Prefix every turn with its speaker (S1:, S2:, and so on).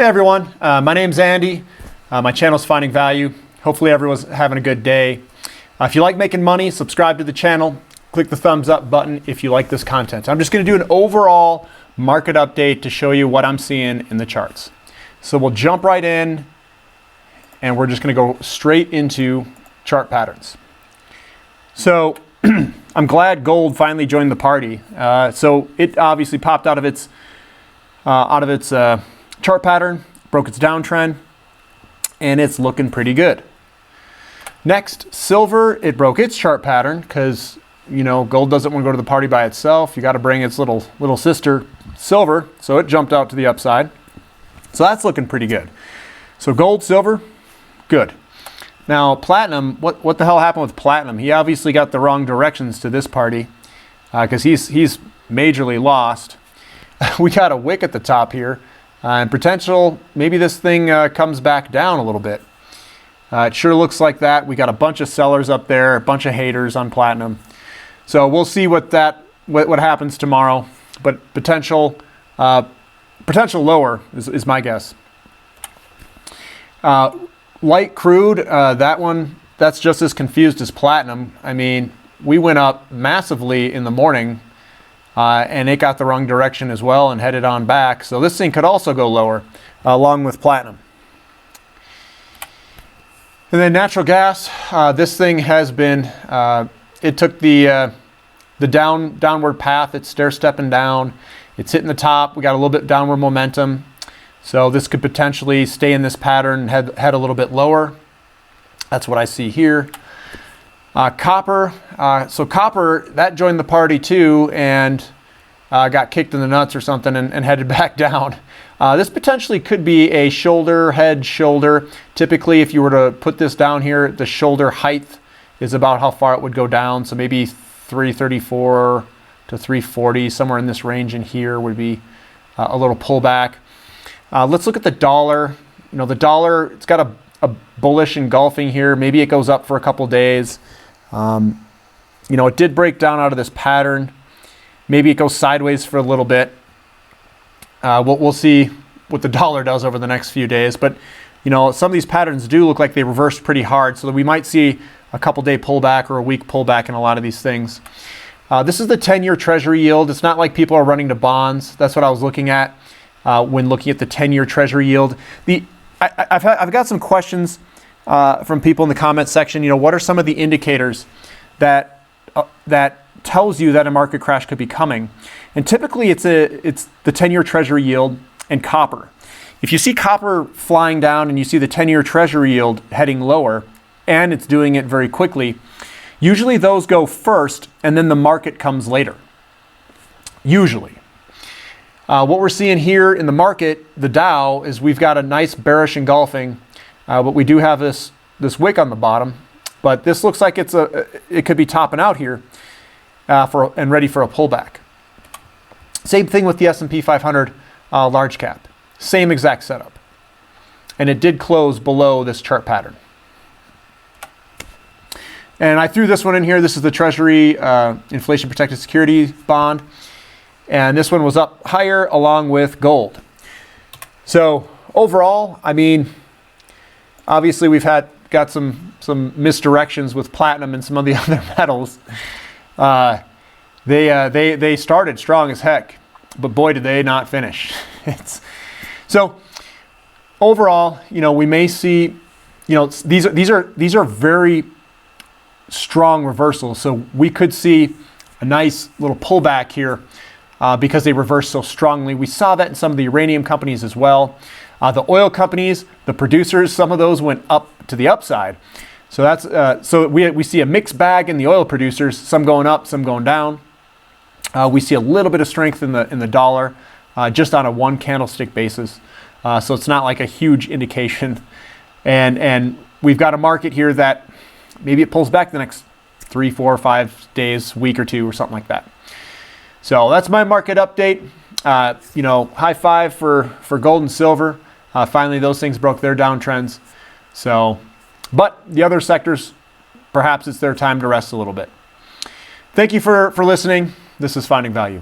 S1: Hey everyone, my name's Andy. My channel's Finding Value. Hopefully everyone's having a good day. If you like making money, subscribe to the channel. Click the thumbs up button if you like this content. I'm just going to do an overall market update to show you what I'm seeing in the charts. So we'll jump right in and we're just going to go straight into chart patterns. So I'm glad gold finally joined the party. So it obviously popped out of its chart pattern, broke its downtrend, and it's looking pretty good. Next, silver, it broke its chart pattern because, you know, gold doesn't want to go to the party by itself. You got to bring its little sister, silver, so it jumped out to the upside. So that's looking pretty good. So gold, silver, good. Now platinum, what the hell happened with platinum? He obviously got the wrong directions to this party because he's majorly lost. We got a wick at the top here. And potential, maybe this thing comes back down a little bit. It sure looks like that. We got a bunch of sellers up there, a bunch of haters on platinum. So we'll see what happens tomorrow. But potential lower is my guess. Light crude, that's just as confused as platinum. I mean, we went up massively in the morning. And it got the wrong direction as well and headed on back. So this thing could also go lower along with platinum. And then natural gas, this thing has been, it took the downward path. It's stair-stepping down. It's hitting the top. We got a little bit downward momentum. So this could potentially stay in this pattern and head a little bit lower. That's what I see here. Copper, so copper, that joined the party too and got kicked in the nuts or something and headed back down. This potentially could be a shoulder, head, shoulder. Typically, if you were to put this down here, the shoulder height is about how far it would go down. So maybe 334 to 340, somewhere in this range in here would be a little pullback. Let's look at the dollar. You know, the dollar, it's got a bullish engulfing here. Maybe it goes up for a couple days. You know, it did break down out of this pattern. Maybe it goes sideways for a little bit. We'll see what the dollar does over the next few days. But, you know, some of these patterns do look like they reversed pretty hard. So that we might see a couple day pullback or a week pullback in a lot of these things. This is the 10-year Treasury yield. It's not like people are running to bonds. That's what I was looking at when looking at the 10-year Treasury yield. I've got some questions from people in the comments section. You know, what are some of the indicators that tells you that a market crash could be coming? And typically it's the 10-year Treasury yield and copper. If you see copper flying down and you see the 10-year Treasury yield heading lower, and it's doing it very quickly, usually those go first and then the market comes later. Usually. What we're seeing here in the market, the Dow, is we've got a nice bearish engulfing, but we do have this wick on the bottom. But this looks like it could be topping out here and ready for a pullback. Same thing with the S&P 500 large cap. Same exact setup. And it did close below this chart pattern. And I threw this one in here. This is the Treasury Inflation Protected Security Bond. And this one was up higher along with gold. So overall, I mean, obviously we've got some misdirections with platinum and some of the other metals. They started strong as heck, but boy did they not finish. So overall, you know, we may see, you know, these are very strong reversals. So we could see a nice little pullback here. Because they reversed so strongly. We saw that in some of the uranium companies as well. The oil companies, the producers, some of those went up to the upside. So that's so we see a mixed bag in the oil producers, some going up, some going down. We see a little bit of strength in the dollar, just on a one candlestick basis. So it's not like a huge indication. And we've got a market here that maybe it pulls back the next 3, 4, 5 days, week or two, or something like that. So that's my market update. You know, high five for gold and silver. Finally, those things broke their downtrends. So, but the other sectors, perhaps it's their time to rest a little bit. Thank you for listening. This is Finding Value.